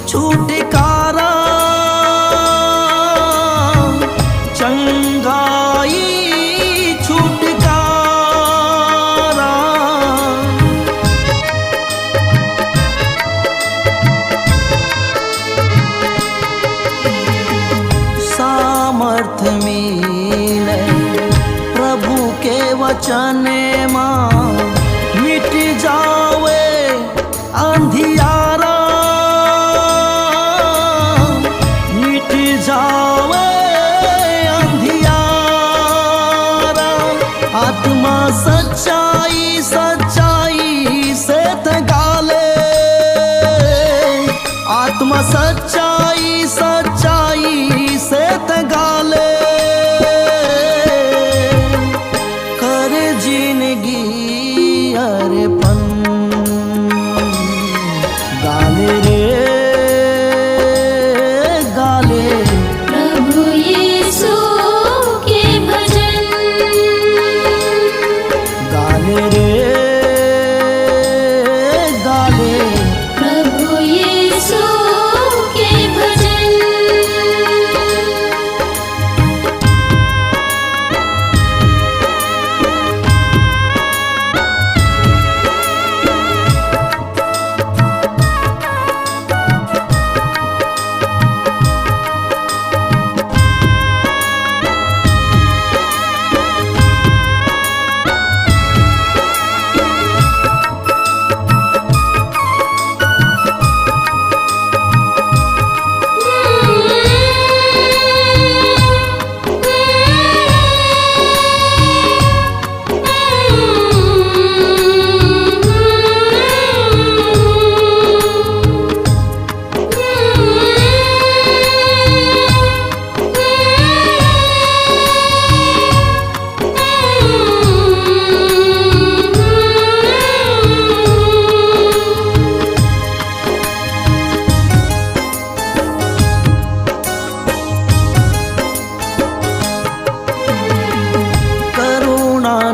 छुटकारा चंगाई छुटकारा। सामर्थ मिले प्रभु के वचन मां, मिट जावे अंधियारा, मिट जावे अंधियारा। आत्मा सच्चाई सच्चाई से तगाले, आत्मा सच्चाई सच्चाई से तगाले। कर जिंदगी अरेपन गाले रे गाले, प्रभु यीशु के भजन गाले रे गाले। प्रभु यीशु के भजन।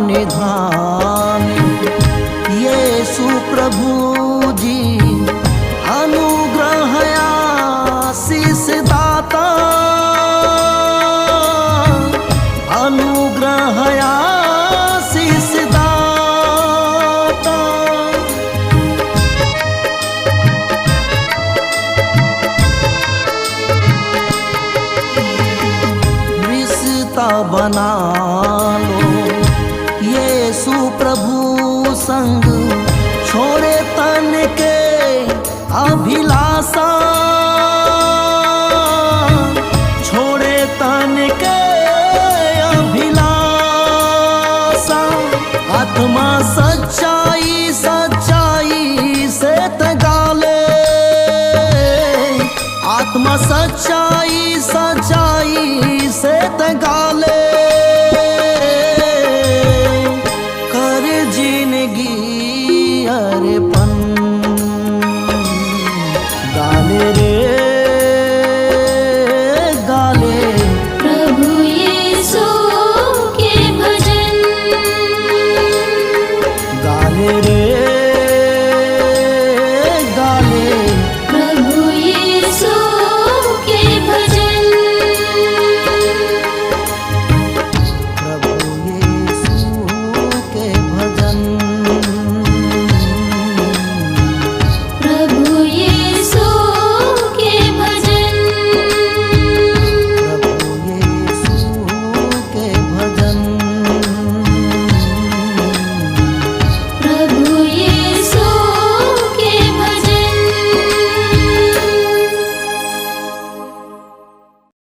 निधान यीशु प्रभु जी, अनुग्रह आशीष दाता, अनुग्रह आशीष दाता। रिश्ता बना लो यीशु प्रभु संग, छोड़े तन के अभिलाषा, छोड़े तन के अभिलाषा। आत्मा सच्चाई सच्चाई से तगाले, आत्मा सच्चाई सच्चाई से तगाले।